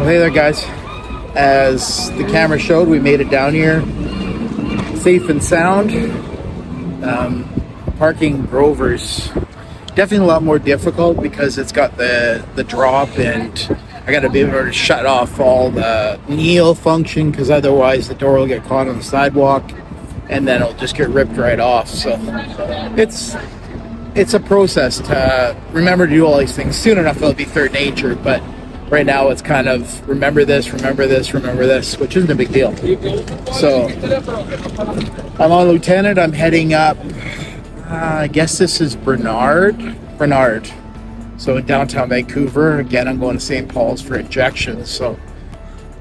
Well, hey there, guys. As the camera showed, we made it down here safe and sound. Parking Grover's definitely a lot more difficult because it's got the drop, and I got to be able to shut off all the kneel function because otherwise the door will get caught on the sidewalk and then it'll just get ripped right off. So it's a process to remember to do all these things. Soon enough it'll be third nature, but right now it's kind of remember this, which isn't a big deal. So I'm on Lieutenant. I'm heading up, I guess this is Bernard. So in downtown Vancouver. Again, I'm going to St. Paul's for injections. So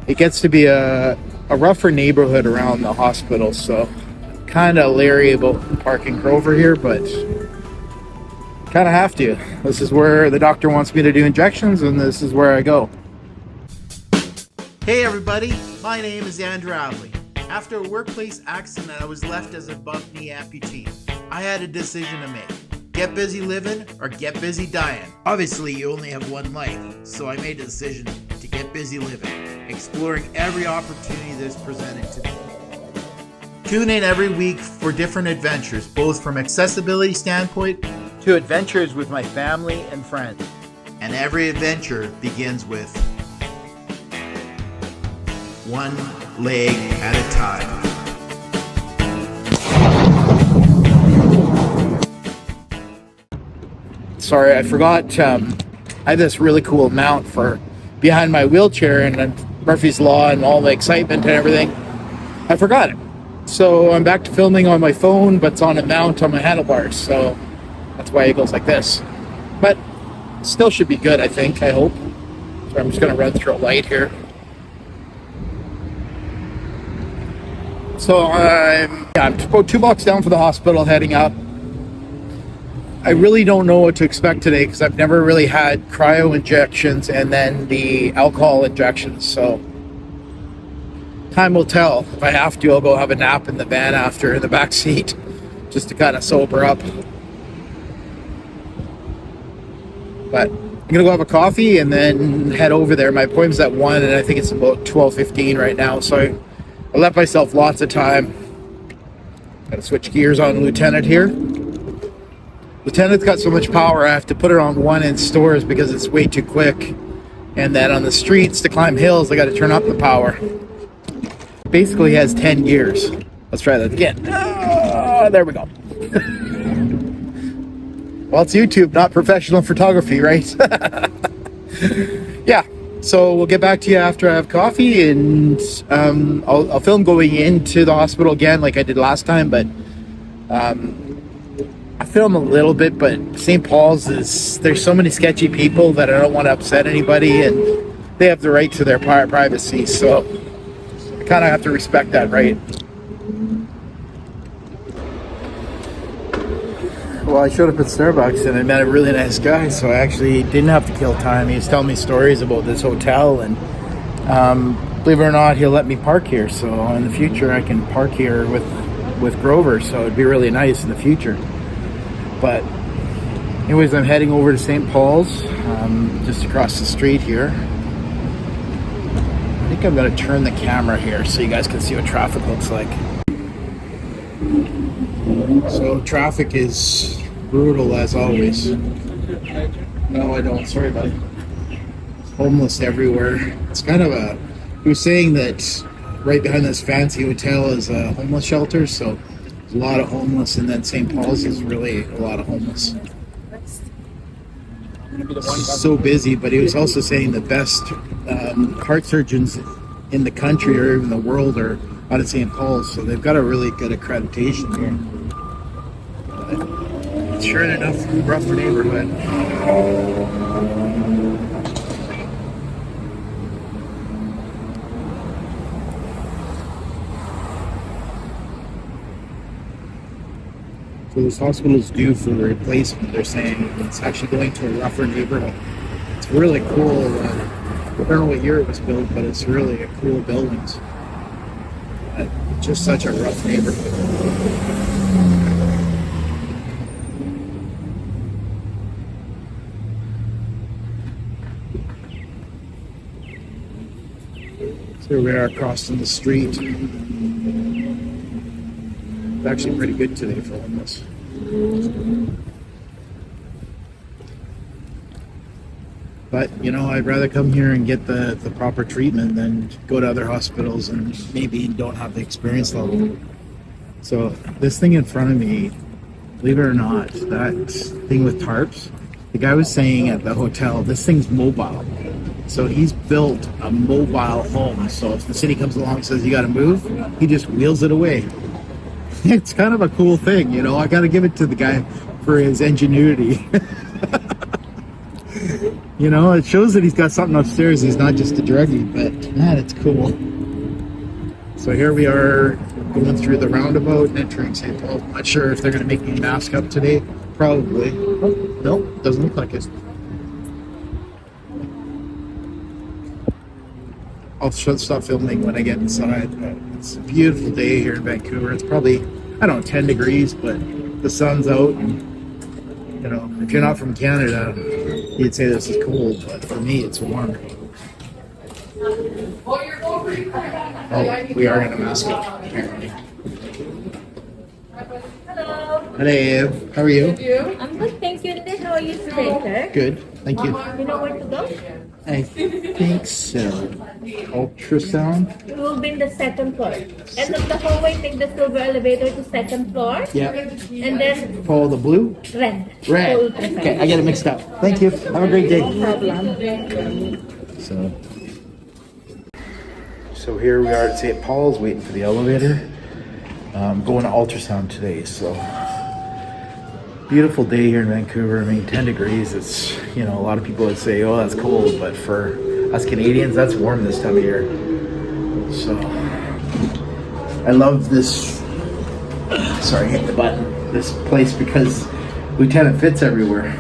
it gets to be a rougher neighborhood around the hospital. So kind of leery about parking Grover here, but kind of have to. This is where the doctor wants me to do injections, and this is where I go. Hey everybody, my name is Andrew Avley. After a workplace accident, I was left as a bump knee amputee. I had a decision to make. Get busy living or get busy dying. Obviously, you only have one life, so I made a decision to get busy living, exploring every opportunity that's presented to me. Tune in every week for different adventures, both from accessibility standpoint to adventures with my family and friends. And every adventure begins with one leg at a time. Sorry, I forgot. I have this really cool mount for behind my wheelchair, and Murphy's Law and all the excitement and everything. I forgot it. So I'm back to filming on my phone, but it's on a mount on my handlebars. So that's why it goes like this. But still should be good, I think, I hope. So I'm just going to run through a light here. So I'm about 2 blocks down for the hospital, heading up. I really don't know what to expect today because I've never really had cryo injections and then the alcohol injections. So time will tell. If I have to, I'll go have a nap in the van after, in the back seat, just to kind of sober up. But I'm gonna go have a coffee and then head over there. My appointment's at 1 and I think it's about 12:15 right now, so I left myself lots of time. Gotta switch gears on Lieutenant here. Lieutenant's got so much power I have to put it on 1 in stores because it's way too quick. And then on the streets to climb hills I gotta turn up the power. Basically has 10 gears. Let's try that again. There we go. Well, it's YouTube, not professional photography, right? Yeah, so we'll get back to you after I have coffee, and I'll film going into the hospital again like I did last time, but I film a little bit, but St. Paul's there's so many sketchy people that I don't want to upset anybody, and they have the right to their privacy, so I kind of have to respect that, right? Well, I showed up at Starbucks and I met a really nice guy, so I actually didn't have to kill time. He was telling me stories about this hotel, and believe it or not, he'll let me park here. So in the future, I can park here with Grover, so it'd be really nice in the future. But anyways, I'm heading over to St. Paul's, just across the street here. I think I'm going to turn the camera here so you guys can see what traffic looks like. So traffic is brutal as always. No, I don't. Sorry, buddy. Homeless everywhere. It's kind of he was saying that right behind this fancy hotel is a homeless shelter, so there's a lot of homeless, and then St. Paul's is really a lot of homeless. So busy, but he was also saying the best heart surgeons in the country or even the world are out of St. Paul's, so they've got a really good accreditation here. But sure enough, rougher neighborhood. So this hospital is due for replacement. They're saying it's actually going to a rougher neighborhood. It's really cool. I don't know what year it was built, but it's really a cool buildings. Just such a rough neighborhood. So here we are crossing the street. It's actually pretty good today for all this. But, you know, I'd rather come here and get the proper treatment than go to other hospitals and maybe don't have the experience level. So this thing in front of me, believe it or not, that thing with tarps, the guy was saying at the hotel, this thing's mobile. So he's built a mobile home. So if the city comes along and says you got to move, he just wheels it away. It's kind of a cool thing, you know. I got to give it to the guy for his ingenuity. You know, it shows that he's got something upstairs. He's not just a druggie, but man, it's cool. So here we are going through the roundabout and entering St. Paul. Not sure if they're going to make me mask up today. Probably. Oh, no, doesn't look like it. I'll stop filming when I get inside. It's a beautiful day here in Vancouver. It's probably, I don't know, 10 degrees, but the sun's out. And, you know, if you're not from Canada, you'd say this is cold, but for me, it's warm. Oh, we are going to mask up, apparently. Hello. Hello, how are you? I'm good, thank you. How are you today, sir? Good, thank you. You know where to go? I think so. Ultrasound? We will be in the second floor. End of the hallway, take the silver elevator to second floor. Yeah. And then Follow the blue? red. Red. Okay, I get it mixed up. Thank you. Have a great day. No problem. So here we are at St. Paul's, waiting for the elevator. Going to ultrasound today, so beautiful day here in Vancouver. I mean, 10 degrees. It's, you know, a lot of people would say, oh, that's cold, but for us Canadians, that's warm this time of year. So I love this. Sorry, hit the button. This place because Lieutenant fits everywhere.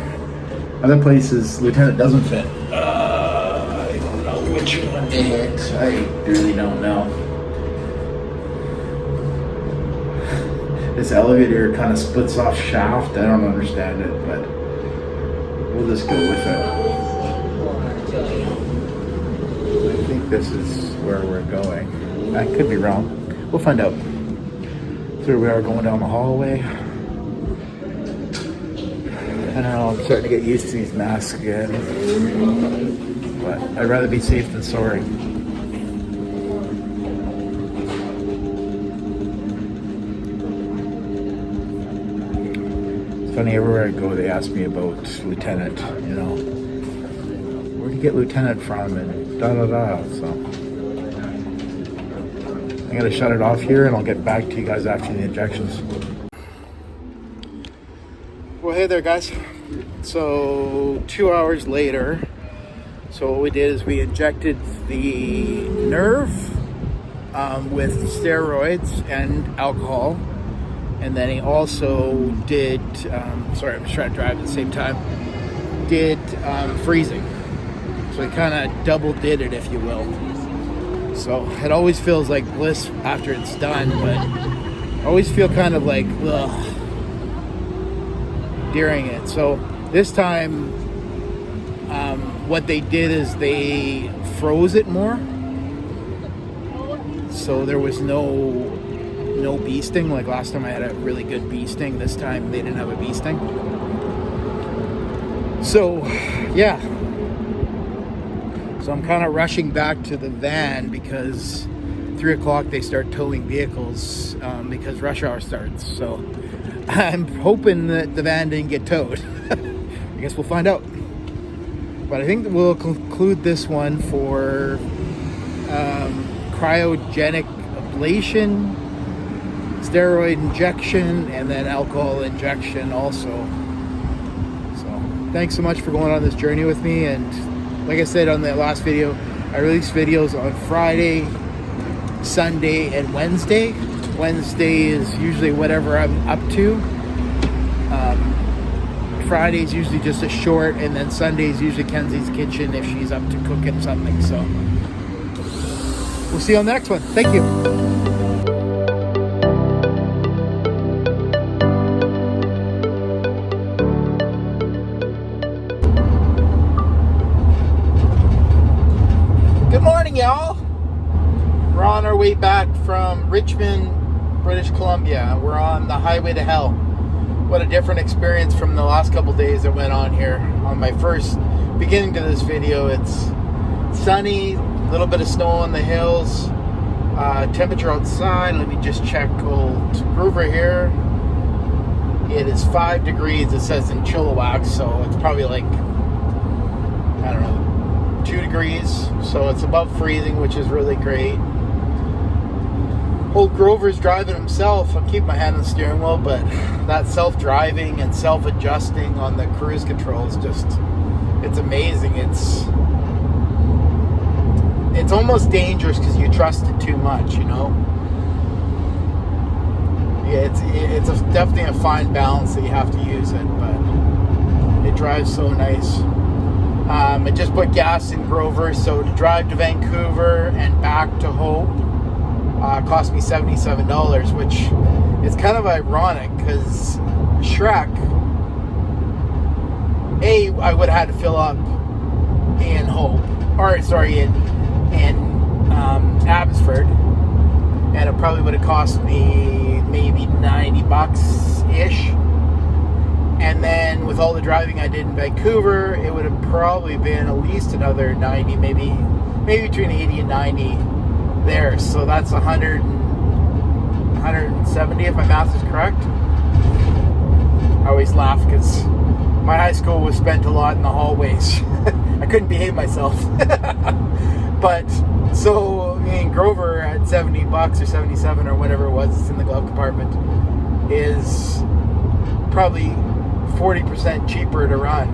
Other places, Lieutenant doesn't fit. I don't know which one it. I really don't know. This elevator kind of splits off shaft. I don't understand it, but we'll just go with it. I think this is where we're going. I could be wrong. We'll find out. So here we are going down the hallway. I don't know, I'm starting to get used to these masks again. But I'd rather be safe than sorry. Funny, everywhere I go, they ask me about Lieutenant, you know. Where'd you get Lieutenant from? And da-da-da, so. I gotta shut it off here and I'll get back to you guys after the injections. Well, hey there, guys. So, 2 hours later, so what we did is we injected the nerve with steroids and alcohol. And then he also did, sorry, I'm just trying to drive at the same time, did freezing. So he kind of double did it, if you will. So it always feels like bliss after it's done, but I always feel kind of like, ugh, during it. So this time, what they did is they froze it more. So there was no bee sting. Like last time I had a really good bee sting. This time they didn't have a bee sting. So yeah, so I'm kind of rushing back to the van because 3 o'clock they start towing vehicles because rush hour starts. So I'm hoping that the van didn't get towed. I guess we'll find out. But I think that we'll conclude this one for cryogenic ablation, steroid injection, and then alcohol injection also. So thanks so much for going on this journey with me. And like I said on the last video, I release videos on Friday, Sunday, and Wednesday. Wednesday is usually whatever I'm up to. Friday is usually just a short, and then Sunday is usually Kenzie's kitchen if she's up to cooking something. So we'll see you on the next one. Thank you. Good morning, y'all. We're on our way back from Richmond, British Columbia. We're on the highway to hell. What a different experience from the last couple days that went on here. On my first beginning to this video, it's sunny, a little bit of snow on the hills. Temperature outside, let me just check old Groover here. It is 5 degrees, it says in Chilliwack, so it's probably like, I don't know, 2 degrees. So it's above freezing, which is really great. Old Grover's driving himself. I'm keeping my hand on the steering wheel, but that self-driving and self-adjusting on the cruise control is just, it's amazing. It's almost dangerous because you trust it too much, you know? Yeah, it's definitely a fine balance that you have to use it, but it drives so nice. I just put gas in Grover, so to drive to Vancouver and back to Hope cost me $77, which is kind of ironic because Shrek, I would have had to fill up in Hope, or sorry, in Abbotsford, and it probably would have cost me maybe $90-ish. And then with all the driving I did in Vancouver, it would have probably been at least another 90, maybe between 80 and 90 there. So that's 170 if my math is correct. I always laugh because my high school was spent a lot in the hallways. I couldn't behave myself. But so Grover at $70 or 77 or whatever it was, it's in the glove compartment, is probably 40% cheaper to run.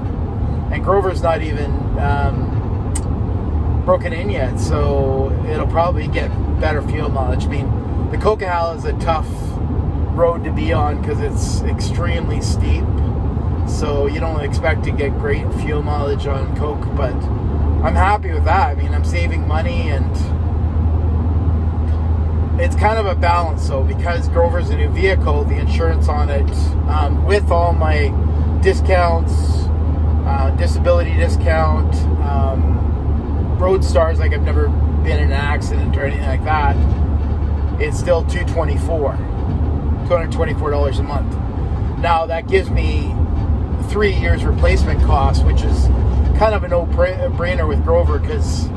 And Grover's not even broken in yet, so it'll probably get better fuel mileage. I mean, the Coquihalla is a tough road to be on because it's extremely steep, so you don't expect to get great fuel mileage on Coke, but I'm happy with that. I mean, I'm saving money, and it's kind of a balance. So because Grover's a new vehicle, the insurance on it, with all my discounts, disability discount, road stars, like I've never been in an accident or anything like that, it's still $224 a month. Now that gives me 3 years replacement cost, which is kind of a no-brainer with Grover, because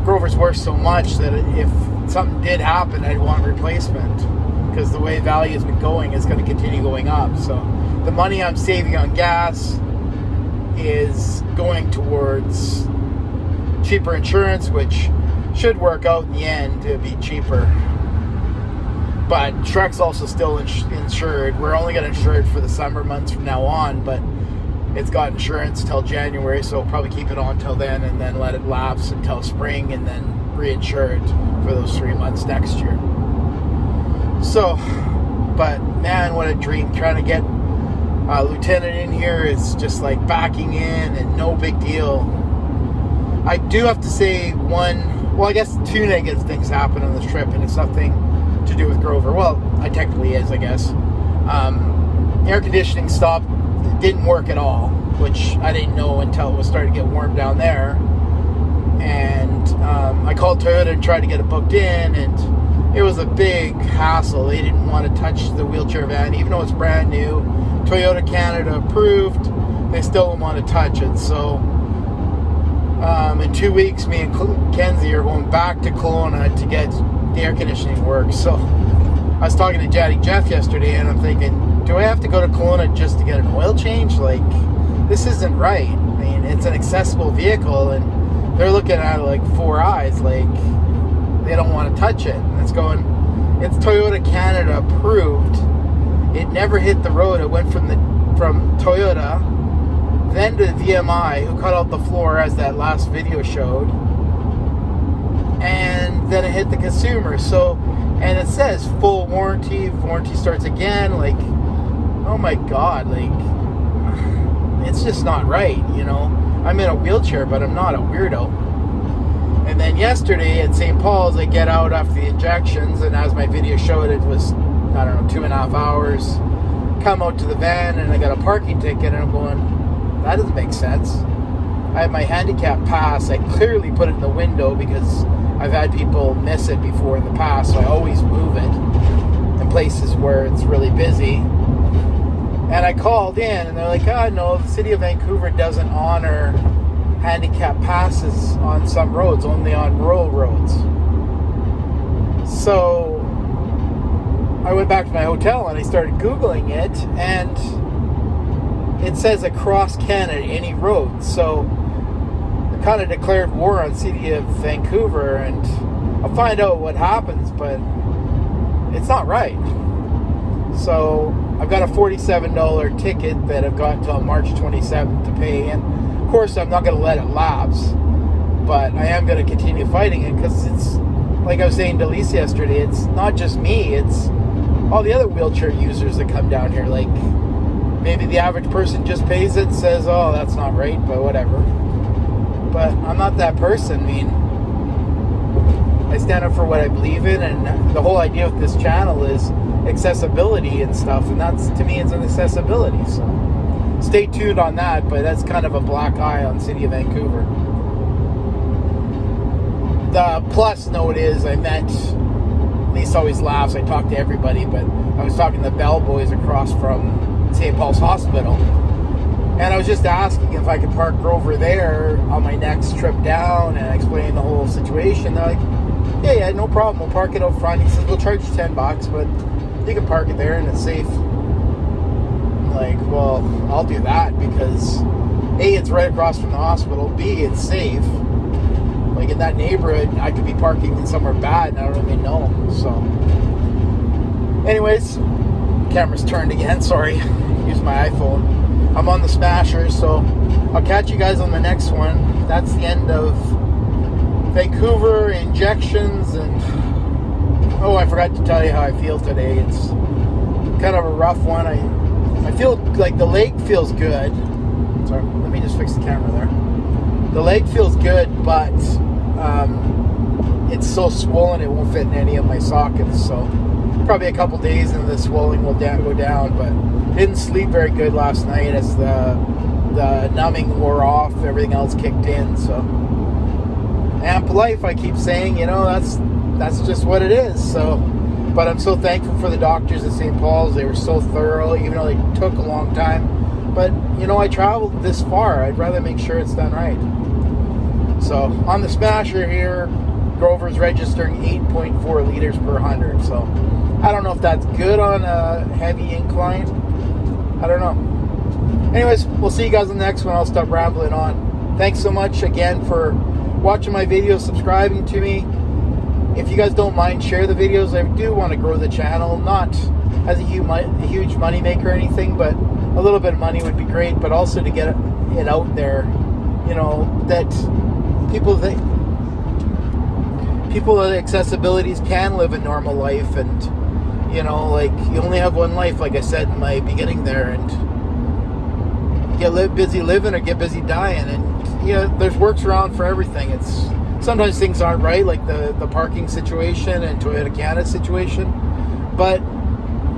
Grover's worth so much that if something did happen, I'd want replacement, because the way value has been going, it's going to continue going up. So the money I'm saving on gas is going towards cheaper insurance, which should work out in the end to be cheaper. But Shrek's also still insured. We're only going to insure it for the summer months from now on, but it's got insurance till January, so we'll probably keep it on till then, and then let it lapse until spring, and then reinsure it for those 3 months next year. So, but man, what a dream. Trying to get a lieutenant in here is just like backing in and no big deal. I do have to say I guess 2 negative things happened on this trip, and it's nothing to do with Grover. Well, it technically is, I guess. Air conditioning stopped. It didn't work at all, which I didn't know until it was starting to get warm down there. And I called Toyota and tried to get it booked in, and it was a big hassle. They didn't want to touch the wheelchair van, even though it's brand new. Toyota Canada approved. They still don't want to touch it. So in 2 weeks, me and Kenzie are going back to Kelowna to get the air conditioning work. So I was talking to Jaddy Jeff yesterday, and I'm thinking, do I have to go to Kelowna just to get an oil change? Like, this isn't right. I mean, it's an accessible vehicle, and they're looking at it like 4 eyes, like they don't want to touch it. And it's Toyota Canada approved. It never hit the road. It went from Toyota, then to VMI, who cut out the floor, as that last video showed, and then it hit the consumer. So, and it says full warranty starts again. Like, oh my God, like, it's just not right, you know. I'm in a wheelchair, but I'm not a weirdo. And then yesterday at St. Paul's, I get out after the injections, and as my video showed, it was, I don't know, 2.5 hours. Come out to the van, and I got a parking ticket, and I'm going, that doesn't make sense. I have my handicap pass. I clearly put it in the window because I've had people miss it before in the past, so I always move it in places where it's really busy. And I called in, and they're like, no, the city of Vancouver doesn't honor handicap passes on some roads, only on rural roads. So I went back to my hotel and I started Googling it, and it says across Canada, any road. So I kind of declared war on city of Vancouver, and I'll find out what happens, but it's not right. So I've got a $47 ticket that I've got until March 27th to pay, and of course I'm not going to let it lapse, but I am going to continue fighting it, because it's, like I was saying to Lisa yesterday, it's not just me, it's all the other wheelchair users that come down here. Like, maybe the average person just pays it and says, oh, that's not right, but whatever. But I'm not that person. I mean, I stand up for what I believe in, and the whole idea of this channel is accessibility and stuff, and that's, to me, it's an accessibility. So stay tuned on that, but that's kind of a black eye on City of Vancouver. The plus note is I met, Lisa always laughs, I talk to everybody, but I was talking to the bellboys across from St. Paul's Hospital, and I was just asking if I could park Grover there on my next trip down, and I explained the whole situation. They're like, yeah, no problem, we'll park it out front. He says, we'll charge you $10, but you can park it there and it's safe. I'm like, well, I'll do that, because A, it's right across from the hospital, B, it's safe. Like, in that neighborhood, I could be parking in somewhere bad and I don't even know. So anyways, camera's turned again, sorry, use my iPhone. I'm on the Smasher, so I'll catch you guys on the next one. That's the end of Vancouver injections. And oh, I forgot to tell you how I feel today. It's kind of a rough one. I feel like the leg feels good. Sorry, let me just fix the camera there. The leg feels good, but it's so swollen it won't fit in any of my sockets. So probably a couple days and the swelling will go down. But didn't sleep very good last night as the numbing wore off. Everything else kicked in. So amp life, I keep saying, you know, that's just what it is. So, but I'm so thankful for the doctors at St. Paul's. They were so thorough, even though they took a long time. But, you know, I traveled this far. I'd rather make sure it's done right. So, on the Smasher here, Grover's registering 8.4 liters per 100. So, I don't know if that's good on a heavy incline. I don't know. Anyways, we'll see you guys on the next one. I'll stop rambling on. Thanks so much again for watching my videos, subscribing to me. If you guys don't mind, share the videos. I do want to grow the channel, not as a huge money maker or anything, but a little bit of money would be great, but also to get it out there, you know, that people with accessibilities can live a normal life. And, you know, like, you only have one life, like I said in my beginning there, and get busy living or get busy dying. And, you know, there's works around for everything. It's sometimes things aren't right, like the parking situation and Toyota Canada situation, but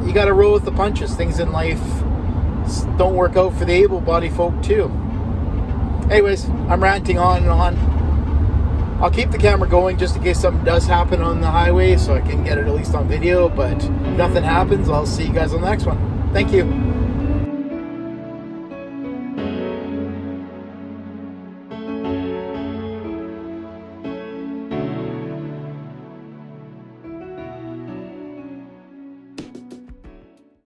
you got to roll with the punches. Things in life don't work out for the able-bodied folk too. Anyways, I'm ranting on and on. I'll keep the camera going just in case something does happen on the highway, so I can get it at least on video, but if nothing happens, I'll see you guys on the next one. Thank you.